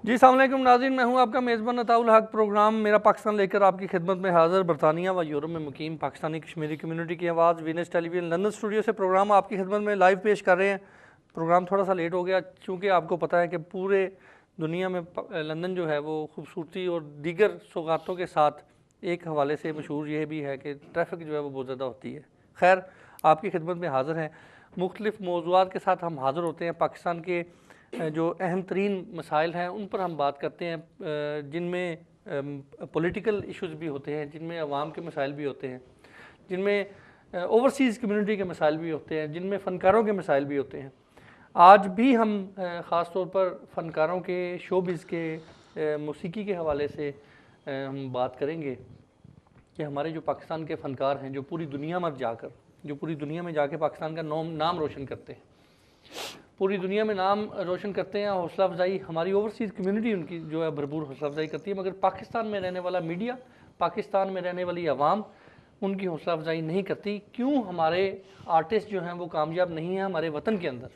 जी अस्सलाम वालेकुम नाज़रीन, मैं हूं आपका मेज़बान अताउल हक। प्रोग्राम मेरा पाकिस्तान लेकर आपकी खिदमत में हाज़िर। बरतानिया व यूरोप में मुकीम पाकिस्तानी कश्मीरी कम्युनिटी की आवाज़ वीनस टेलीविज़न लंदन स्टूडियो से प्रोग्राम आपकी खिदमत में लाइव पेश कर रहे हैं। प्रोग्राम थोड़ा सा लेट हो गया क्योंकि आपको पता है कि पूरे दुनिया में लंदन जो है वो खूबसूरती और दीगर सौगातों के साथ एक हवाले से मशहूर ये भी है कि ट्रैफिक जो है वो बहुत ज़्यादा होती है। खैर, आपकी खिदमत में हाज़िर हैं, मुख्तलिफ़ मौज़ूआत के साथ हम हाज़िर होते हैं। पाकिस्तान के जो अहम तरीन मसाइल हैं उन पर हम बात करते हैं, जिनमें पॉलिटिकल इश्यूज़ भी होते हैं, जिनमें अवाम के मसाइल भी होते हैं, जिनमें ओवरसीज़ कम्युनिटी के मसाइल भी होते हैं, जिनमें फ़नकारों के मसाइल भी होते हैं। आज भी हम ख़ास तौर पर फ़नकारों के शोबिज़ के मौसीकी के हवाले से हम बात करेंगे कि हमारे जो पाकिस्तान के फ़नकार हैं, जो पूरी दुनिया में जाकर पाकिस्तान का नाम रोशन करते हैं, पूरी दुनिया में नाम रोशन करते हैं। हौसला अफजाई हमारी ओवरसीज़ कम्युनिटी उनकी जो है भरपूर हौसला अफजाई करती है, मगर पाकिस्तान में रहने वाला मीडिया, पाकिस्तान में रहने वाली आवाम उनकी हौसला अफजाई नहीं करती। क्यों हमारे आर्टिस्ट जो हैं वो कामयाब नहीं हैं हमारे वतन के अंदर,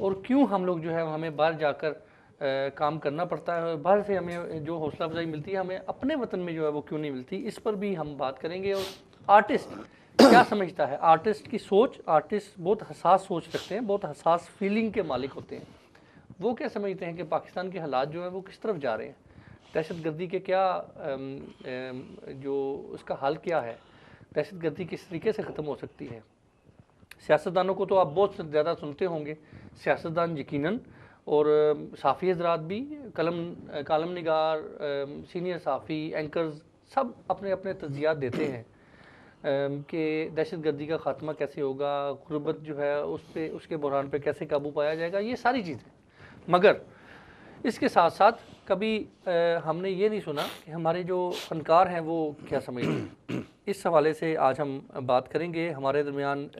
और क्यों हम लोग जो है हमें बाहर जाकर काम करना पड़ता है, बाहर से हमें जो हौसला अफजाई मिलती है हमें अपने वतन में जो है वो क्यों नहीं मिलती, इस पर भी हम बात करेंगे। और आर्टिस्ट क्या समझता है, आर्टिस्ट की सोच, आर्टिस्ट बहुत हसास सोच रखते हैं, बहुत हसास फीलिंग के मालिक होते हैं। वो क्या समझते हैं कि पाकिस्तान के हालात जो हैं वो किस तरफ जा रहे हैं, दहशत गर्दी के क्या जो उसका हल क्या है, दहशत गर्दी किस तरीके से ख़त्म हो सकती है। सियासतदानों को तो आप बहुत ज़्यादा सुनते होंगे, सियासतदान यकीनन, और साफ़ी हज़रात भी, कालम निगार, सीनियर साफ़ी, एंकर्स, सब अपने अपने तज़ियात देते हैं कि दहशत गर्दी का ख़ात्मा कैसे होगा, गुर्बत जो है उस पर, उसके बहरान पे कैसे काबू पाया जाएगा, ये सारी चीज़ें। मगर इसके साथ साथ कभी हमने ये नहीं सुना कि हमारे जो फ़नकार हैं वो क्या समझते हैं। इस हवाले से आज हम बात करेंगे। हमारे दरमियान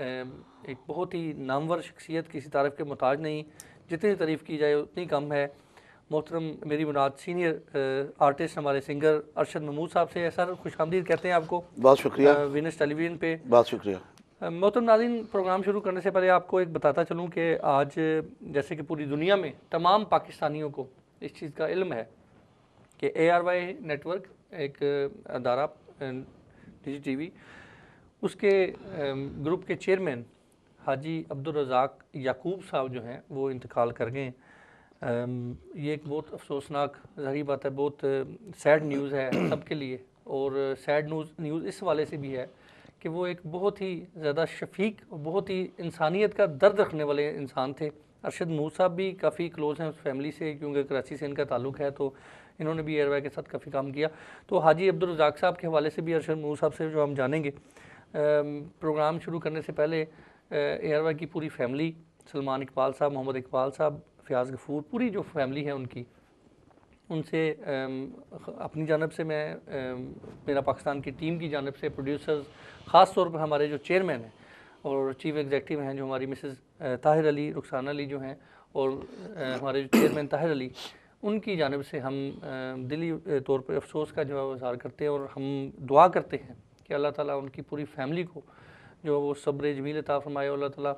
एक बहुत ही नामवर शख्सियत, किसी तारीफ़ के मोहताज नहीं, जितनी तारीफ़ की जाए उतनी कम है। मोहतरम मेरी मुराद सीनियर आर्टिस्ट हमारे सिंगर अरशद महमूद साहब से। सर खुशामदीद कहते हैं आपको, बहुत शुक्रिया वीनस टेलीविज़न पे। बहुत शुक्रिया। मोहतरम नाज़रीन, प्रोग्राम शुरू करने से पहले आपको एक बताता चलूँ कि आज जैसे कि पूरी दुनिया में तमाम पाकिस्तानियों को इस चीज़ का इल्म है कि ARY नेटवर्क एक अदारा डिजी TV, उसके ग्रुप के चेयरमैन हाजी अब्दुल रज़ाक याकूब साहब जो हैं वो इंतकाल कर गए। ये एक बहुत अफसोसनाक ज़ाहिर बात है, बहुत सैड न्यूज़ है सबके लिए। और सैड न्यूज़ इस वाले से भी है कि वो एक बहुत ही ज़्यादा शफीक, बहुत ही इंसानियत का दर्द रखने वाले इंसान थे। अरशद महमूद साहब भी काफ़ी क्लोज़ हैं उस फैमिली से, क्योंकि कराची से इनका ताल्लुक़ है, तो इन्होंने भी ARY के साथ काफ़ी काम किया। तो हाजी अब्दुल रज़ाक साहब के हवाले से भी अरशद महमूद साहब से जो हम जानेंगे। प्रोग्राम शुरू करने से पहले ARY की पूरी फैमिली, सलमान इकबाल साहब, मोहम्मद इकबाल साहब, फ़याज़ गफ़ूर, पूरी जो फैमिली है उनसे अपनी जानब से मैं, मेरा पाकिस्तान की टीम की जानब से, प्रोड्यूसर्स, ख़ास तौर पर हमारे जो चेयरमैन हैं और चीफ़ एग्जेक्टिव हैं जो हमारी मिसेस ताहिर अली, रुखसाना अली जो हैं, और हमारे जो चेयरमैन ताहिर अली, उनकी जानब से हम दिली तौर पर अफसोस का जो है इज़हार करते हैं। और हम दुआ करते हैं कि अल्लाह ताला उनकी पूरी फैमिली को जो वो सब्र जमील अता फरमाए, अल्लाह ताला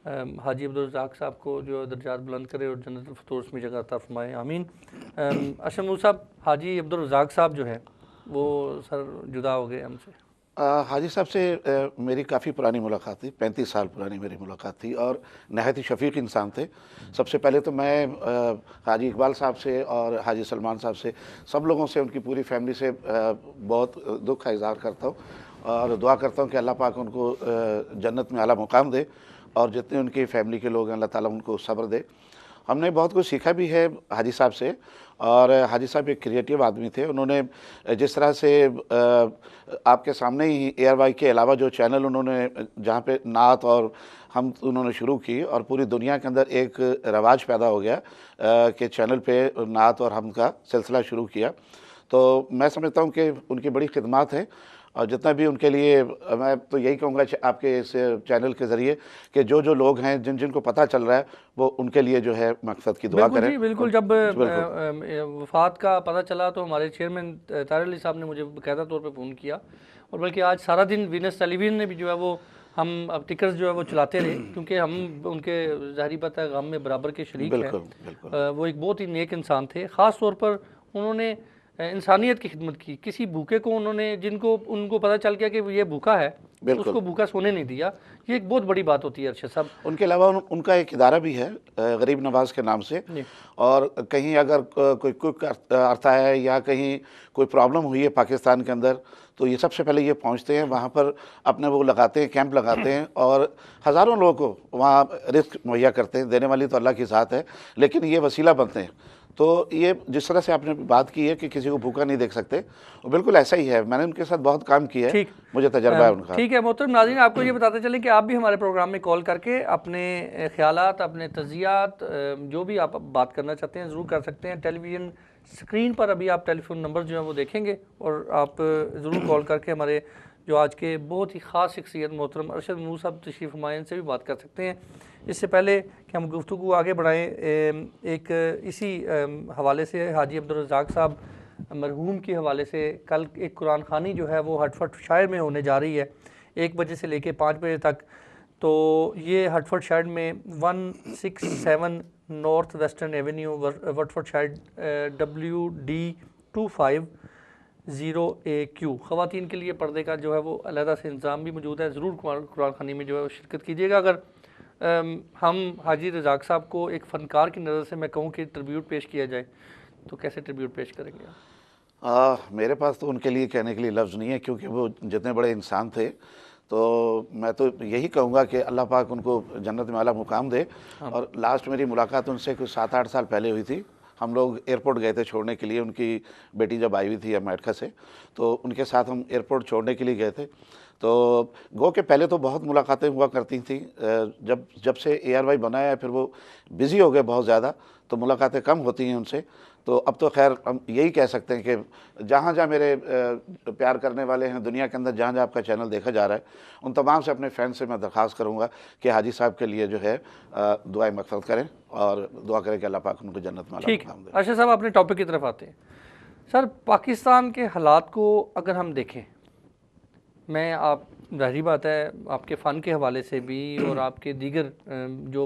हाजी अब्दुल रज़ाक साहब को जो दर्जात बुलंद करे और जन्नतुल फिरदौस में जगह अता फरमाए, आमीन। अरशद महमूद साहब, हाजी अब्दुल रज़ाक साहब जो है वो सर जुदा हो गए हमसे। हाजी साहब से मेरी काफ़ी पुरानी मुलाकात थी, 35 साल पुरानी मेरी मुलाकात थी, और नहायत ही शफीक इंसान थे। सबसे पहले तो मैं हाजी इकबाल साहब से और हाजी सलमान साहब से, सब लोगों से, उनकी पूरी फैमिली से बहुत दुख का इज़हार करता हूँ और दुआ करता हूँ कि अल्लाह पाक उनको जन्नत में आला मुकाम दे, और जितने उनकी फ़ैमिली के लोग हैं अल्लाह ताला उनको सब्र दे। हमने बहुत कुछ सीखा भी है हाजी साहब से, और हाजी साहब एक क्रिएटिव आदमी थे। उन्होंने जिस तरह से आपके सामने ही ARY के अलावा जो चैनल उन्होंने, जहाँ पे नात और हम उन्होंने शुरू की, और पूरी दुनिया के अंदर एक रवाज पैदा हो गया कि चैनल पे नात और हम का सिलसिला शुरू किया। तो मैं समझता हूँ कि उनकी बड़ी खिदमत है, और जितना भी उनके लिए, मैं तो यही कहूँगा आपके इस चैनल के ज़रिए कि जो जो लोग हैं, जिनको पता चल रहा है, वो उनके लिए जो है मकसद की दुआ करें। जी बिल्कुल। जब वफ़ात का पता चला तो हमारे चेयरमैन ताहिर अली साहब ने मुझे बाकायदा तौर पे फ़ोन किया, और बल्कि आज सारा दिन वीनस टेलीविज़न ने भी जो है वो हम अब टिकर्स जो है वो चलाते रहे, क्योंकि हम उनके ज़ाहिर बात है गम में बराबर के शरीक हैं। बिल्कुल बिल्कुल। वो एक बहुत ही नेक इंसान थे। ख़ास तौर पर उन्होंने इंसानियत की खिदमत की। किसी भूखे को उन्होंने, जिनको उनको पता चल गया कि ये भूखा है, बिल्कुल। उसको भूखा सोने नहीं दिया। ये एक बहुत बड़ी बात होती है अरशद साहब। उनके अलावा उनका एक इदारा भी है गरीब नवाज के नाम से, जी। और कहीं अगर कोई कुक आता है या कहीं कोई प्रॉब्लम हुई है पाकिस्तान के अंदर, तो ये सबसे पहले ये पहुंचते हैं वहाँ पर, अपने वो लगाते हैं, कैंप लगाते हैं, और हज़ारों लोगों को वहाँ रिस्क मुहैया करते हैं। देने वाली तो अल्लाह की ज़ात है, लेकिन ये वसीला बनते हैं। तो ये जिस तरह से आपने बात की है कि किसी को भूखा नहीं देख सकते, वो बिल्कुल ऐसा ही है। मैंने उनके साथ बहुत काम किया है, ठीक, मुझे तजर्बा है उनका। ठीक है मोहतरम नाज़रीन, आपको ये बताते चलें कि आप भी हमारे प्रोग्राम में कॉल करके अपने ख्यालात, अपने तजियात, जो भी आप बात करना चाहते हैं ज़रूर कर सकते हैं। टेलीविज़न स्क्रीन पर अभी आप टेलीफोन नंबर जो है वो देखेंगे, और आप ज़रूर कॉल करके हमारे जो आज के बहुत ही ख़ास शख्सियत मोहतरम अरशद महमूद साहब तशरीफ़ फरमाए से भी बात कर सकते हैं। इससे पहले कि हम गुफ्तगू आगे बढ़ाएँ, एक इसी हवाले से हाजी अब्दुल रज़ाक साहब मरहूम के हवाले से कल एक कुरान खानी जो है वो हटफट शायर में होने जा रही है 1 बजे से लेके 5 बजे तक। तो ये हटफट शायर में 167 नॉर्थ वेस्टर्न एवेन्यू हटफट शायर WD25 ख़वातीन के लिए पर्दे का जो है वो अलहदा से इंतज़ाम भी मौजूद है। ज़रूर कुरान खानी में जो है वो शिरकत कीजिएगा। अगर हम हाजी रज़ाक साहब को एक फ़नकार की नज़र से मैं कहूँ कि ट्रिब्यूट पेश किया जाए, तो कैसे ट्रिब्यूट पेश करेंगे आप? मेरे पास तो उनके लिए कहने के लिए लफ्ज़ नहीं है, क्योंकि वो जितने बड़े इंसान थे। तो मैं तो यही कहूँगा कि अल्लाह पाक उनको जन्नत में आला मुकाम दे। और लास्ट मेरी मुलाकात उनसे कुछ 7-8 साल पहले हुई थी। हम लोग एयरपोर्ट गए थे छोड़ने के लिए, उनकी बेटी जब आई हुई थी अमेरिका से, तो उनके साथ हम एयरपोर्ट छोड़ने के लिए गए थे। तो गो के पहले तो बहुत मुलाकातें हुआ करती थी, जब से ARY बना है फिर वो बिज़ी हो गए बहुत ज़्यादा, तो मुलाकातें कम होती हैं उनसे। तो अब तो खैर हम यही कह सकते हैं कि जहाँ जहाँ मेरे प्यार करने वाले हैं दुनिया के अंदर, जहाँ जहाँ आपका चैनल देखा जा रहा है, उन तमाम से अपने फ़ैन से मैं दरख्वास्त करूँगा कि हाजी साहब के लिए जो है दुआएं मग़फ़िरत करें, और दुआ करें कि अल्लाह पाक उनको जन्नत में आला मुकाम दे। अच्छा साहब, अपने टॉपिक की तरफ आते हैं। सर, पाकिस्तान के हालात को अगर हम देखें, मैं आप ज़ाहिर बात है आपके फ़न के हवाले से भी और आपके दीगर जो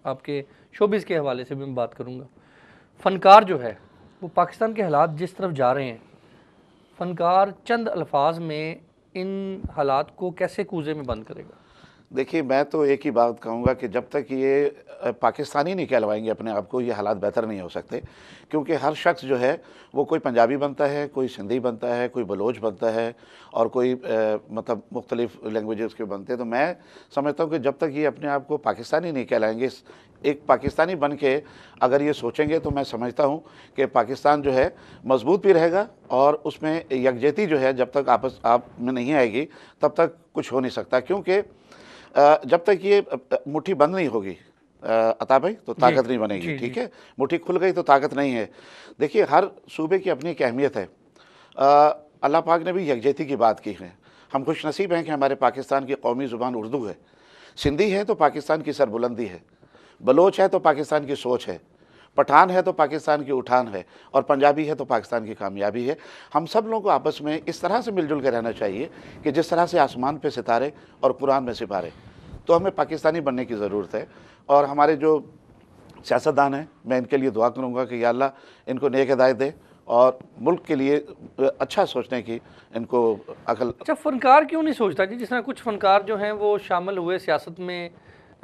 आपके शोबिज़ के हवाले से भी मैं बात करूँगा। फ़नकार जो है वो पाकिस्तान के हालात जिस तरफ जा रहे हैं, फ़नकार चंद अल्फाज में इन हालात को कैसे कूज़े में बंद करेगा? देखिए, मैं तो एक ही बात कहूँगा कि जब तक ये पाकिस्तानी नहीं कहलवाएंगे अपने आप को, ये हालात बेहतर नहीं हो सकते। क्योंकि हर शख्स जो है वो कोई पंजाबी बनता है, कोई सिंधी बनता है, कोई बलोच बनता है, और कोई मतलब मुख्तलिफ़ लैंग्वेजेस के बनते हैं। तो मैं समझता हूँ कि जब तक ये अपने आप को पाकिस्तानी नहीं कहलाएंगे, एक पाकिस्तानी बन के अगर ये सोचेंगे, तो मैं समझता हूँ कि पाकिस्तान जो है मजबूत भी रहेगा, और उसमें यकजहती जो है जब तक आपस आप में नहीं आएगी तब तक कुछ हो नहीं सकता। क्योंकि जब तक ये मुट्ठी बंद नहीं होगी अता भाई, तो ताकत नहीं बनेगी। ठीक है, मुट्ठी खुल गई तो ताकत नहीं है। देखिए, हर सूबे की अपनी एक अहमियत है। अल्लाह पाक ने भी यकजहती की बात की है। हम खुश नसीब हैं कि हमारे पाकिस्तान की कौमी ज़ुबान उर्दू है। सिंधी है तो पाकिस्तान की सरबुलंदी है, बलोच है तो पाकिस्तान की सोच है, पठान है तो पाकिस्तान की उठान है, और पंजाबी है तो पाकिस्तान की कामयाबी है। हम सब लोगों को आपस में इस तरह से मिलजुल कर रहना चाहिए कि जिस तरह से आसमान पे सितारे और कुरान में सिपारे। तो हमें पाकिस्तानी बनने की ज़रूरत है। और हमारे जो सियासतदान हैं, मैं इनके लिए दुआ करूँगा कि या अल्लाह इनको नेक हिदायत दे और मुल्क के लिए अच्छा सोचने की इनको अकल। अच्छा, फ़नकार क्यों नहीं सोचता जी? जिस तरह कुछ फ़नकार जो हैं वो शामिल हुए सियासत में,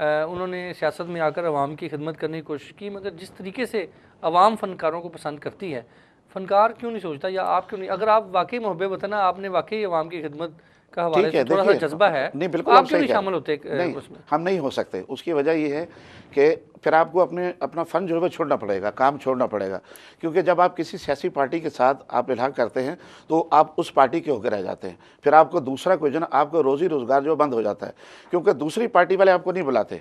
उन्होंने सियासत में आकर अवाम की खिदमत करने की कोशिश की, मगर जिस तरीके से अवाम फ़नकारों को पसंद करती है, फ़नकार क्यों नहीं सोचता, या आप क्यों नहीं? अगर आप वाकई मोहब्बत वतन, आपने वाकई अवाम की खिदमत का हवाले से थोड़ा सा जज्बा है, नहीं बिल्कुल, आप क्यों नहीं शामिल होते नहीं, उसमें? हम नहीं हो सकते। उसकी वजह ये है कि फिर आपको अपना फ़न जो है वो छोड़ना पड़ेगा, काम छोड़ना पड़ेगा। क्योंकि जब आप किसी सियासी पार्टी के साथ आप इल्हाक करते हैं तो आप उस पार्टी के होकर रह जाते हैं। फिर आपको दूसरा कोई जो आपको रोज़ी रोज़गार जो बंद हो जाता है, क्योंकि दूसरी पार्टी वाले आपको नहीं बुलाते।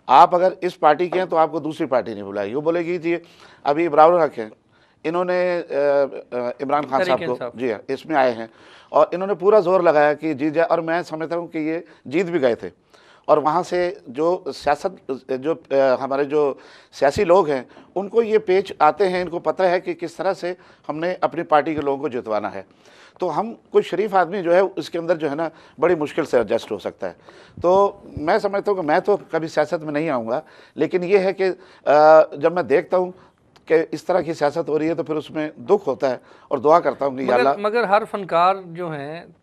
आप अगर इस पार्टी के हैं तो आपको दूसरी पार्टी नहीं बुलाएगी। वो बोलेगी जी अभी इब्रार हक हैं, इन्होंने इमरान खान साहब को, जी हाँ, इसमें आए हैं, और इन्होंने पूरा जोर लगाया कि जीत जाए, और मैं समझता हूँ कि ये जीत भी गए थे। और वहाँ से जो सियासत जो हमारे जो सियासी लोग हैं उनको ये पेच आते हैं, इनको पता है कि किस तरह से हमने अपनी पार्टी के लोगों को जितवाना है। तो हम कोई शरीफ आदमी जो है उसके अंदर जो है ना बड़ी मुश्किल से एडजस्ट हो सकता है। तो मैं समझता हूँ कि मैं तो कभी सियासत में नहीं आऊँगा, लेकिन ये है कि जब मैं देखता हूँ कि इस तरह की सियासत हो रही है तो फिर उसमें दुख होता है और दुआ करता हूँ कि या अल्लाह। मगर हर फनकार जो हैं,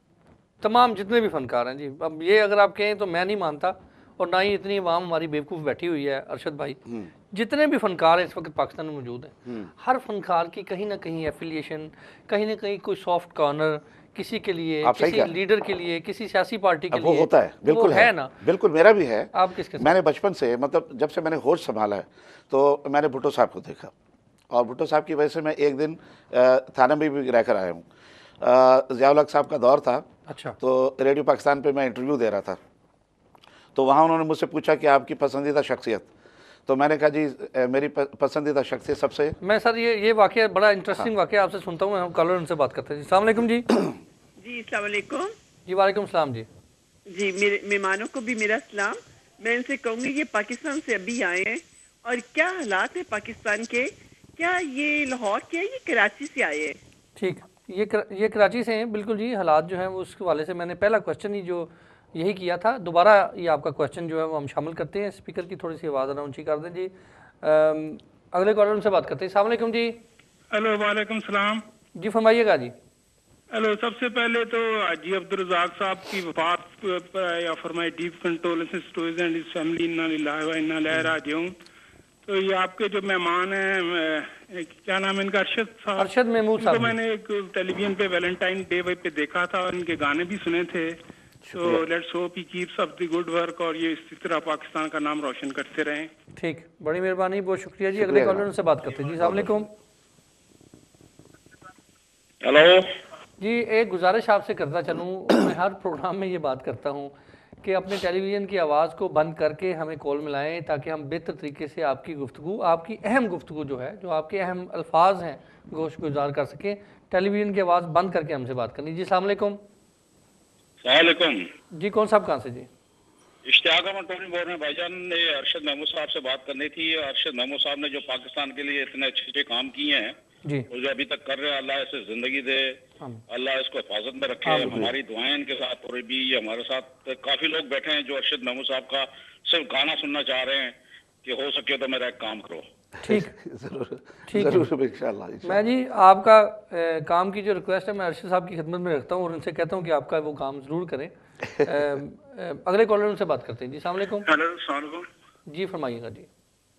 तमाम जितने भी फनकार हैं जी, अब ये अगर आप कहें तो मैं नहीं मानता, और ना ही इतनी आवाम हमारी बेवकूफ़ बैठी हुई है अरशद भाई। जितने भी फनकार हैं इस वक्त पाकिस्तान में मौजूद हैं, हर फनकार की कहीं ना कहीं एफिलिएशन, कहीं ना कहीं कोई सॉफ्ट कॉर्नर किसी के लिए, किसी लीडर के लिए, किसी सियासी पार्टी के लिए वो होता है, बिल्कुल है ना, बिल्कुल मेरा भी है। आप किसके साथ? मैंने बचपन से, मतलब जब से मैंने होश संभाला है तो मैंने भुट्टो साहब को देखा, और भुट्टो साहब की वजह से मैं एक दिन थाने में भी रहकर आया हूँ। ज़िया उल हक साहब का दौर था। अच्छा। तो रेडियो पाकिस्तान पे मैं इंटरव्यू दे रहा था, तो वहाँ उन्होंने मुझसे पूछा कि आपकी पसंदीदा शख्सियत, तो मैंने कहा जी मेरी पसंदीदा शख्सियत सबसे। मैं सर ये वाक़या बड़ा इंटरेस्टिंग वाक़या आपसे सुनता हूँ। हम कॉलर उनसे बात करते हैं जी। अस्सलाम वालेकुम जी। जी अस्सलाम वालेकुम। जी वालेकुम सलाम जी। जी मेरे मेहमानों को भी मेरा सलाम। मैं इनसे कहूँगी कि पाकिस्तान से अभी आए हैं और क्या हालात है पाकिस्तान के, क्या ये लाहौर के, ये कराची से आए हैं? ठीक, ये कराची से हैं बिल्कुल जी। हालात जो हैं वो उसके हवाले से मैंने पहला क्वेश्चन ही जो यही किया था, दोबारा ये आपका क्वेश्चन जो है वो हम शामिल करते हैं। स्पीकर की थोड़ी सी आवाज़ ना ऊँची कर दें जी। अगले कॉलर उनसे बात करते हैं। अस्सलाम वालेकुम जी। हेलो वालेकुम सलाम जी फरमाइएगा जी। हेलो, सबसे पहले तो हाजी अब्दुल रज़ाक साहब की वफात पर या फरमाए deep condolences to his and his family, इन्ना लिल्लाहि व इन्ना इलैहि राजिऊन। तो ये आपके जो मेहमान हैं, क्या नाम है इनका, अरशद साहब, अरशद महमूद साहब। तो मैंने एक टेलीविजन पे वैलेंटाइन डे पे देखा था और इनके गाने भी सुने थे। तो let's hope he keeps up the good work और ये इसी तरह पाकिस्तान का नाम रोशन करते रहें। ठीक, बड़ी मेहरबानी, बहुत शुक्रिया जी। अगले कॉलर उनसे बात करते हैं जी। अस्सलाम वालेकुम। हेलो जी, एक गुजारिश आपसे करता चलूँ, मैं हर प्रोग्राम में ये बात करता हूँ कि अपने टेलीविज़न की आवाज़ को बंद करके हमें कॉल मिलाएं, ताकि हम बेहतर तरीके से आपकी गुफ्तगू, आपकी अहम गुफ्तगू जो है, जो आपके अहम अल्फाज हैं, गोश गुजार कर सकें। टेलीविज़न की आवाज़ बंद करके हमसे बात करनी जी। अस्सलाम वालेकुम। सलामुअलैकुम जी, कौन साहब कहाँ से जी? इश्तियाक अहमद टोनी बोल रहे हैं भाईजान। ने अरशद महमूद साहब से बात करनी थी। अरशद महमूद साहब ने जो पाकिस्तान के लिए इतने अच्छे अच्छे काम किए हैं जी, और जो अभी तक कर रहे हैं, अल्लाह इसे जिंदगी दे, अल्लाह इसको हिफाजत में रखे। हमारी दुआएं इनके साथ हो रही भी। हमारे साथ काफी लोग बैठे हैं जो अरशद महमूद साहब का सिर्फ गाना सुनना चाह रहे हैं कि हो सके तो मेरा एक काम करो। ठीक, ठीक है। जरूर इंशाल्लाह। मैं जी आपका काम की जो रिक्वेस्ट है मैं अरशद साहब की खिदमत में रखता हूँ और उनसे कहता हूँ कि आपका वो काम ज़रूर करें। अगले कॉलर उनसे बात करते हैं जी। अस्सलाम वालेकुम। हेलो अस्सलाम वालेकुम। जी फरमाइएगा जी।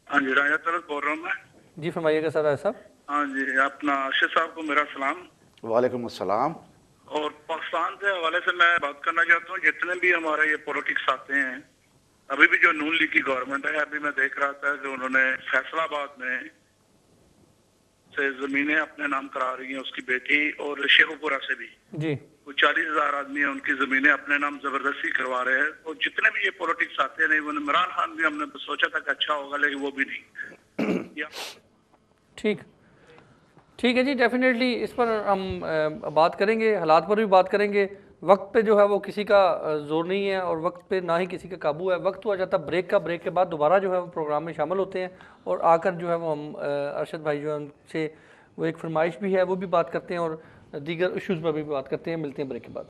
हाँ जी, राजा तरफ बोल रहा हूँ मैं। जी फरमाइएगा सर। ऐसा हाँ जी, अपना अरशद साहब को मेरा सलाम। वालेकुम अस्सलाम। और पाकिस्तान के हवाले से मैं बात करना चाहता हूँ, जितने भी हमारे ये पॉलिटिक्स आते हैं, अभी भी जो नून लीग की गवर्नमेंट है, अभी मैं देख रहा था कि उन्होंने फैसलाबाद में से जमीनें अपने नाम करा रही हैं, उसकी बेटी, और शेखुपुरा से भी जी, वो 40,000 आदमी है, उनकी जमीनें अपने नाम जबरदस्ती करवा रहे हैं। और जितने भी ये पॉलिटिक्स आते हैं, नहीं वो इमरान खान भी हमने सोचा था कि अच्छा होगा, लेकिन वो भी नहीं। ठीक, ठीक है जी। डेफिनेटली इस पर हम बात करेंगे, हालात पर भी बात करेंगे। वक्त पे जो है वो किसी का जोर नहीं है और वक्त पे ना ही किसी का काबू है। वक्त हुआ जाता ब्रेक का, ब्रेक के बाद दोबारा जो है वो प्रोग्राम में शामिल होते हैं और आकर जो है वो हम अरशद भाई जो है उनसे वो एक फरमाइश भी है वो भी बात करते हैं और दीगर इश्यूज़ पर भी बात करते हैं। मिलते हैं ब्रेक के बाद।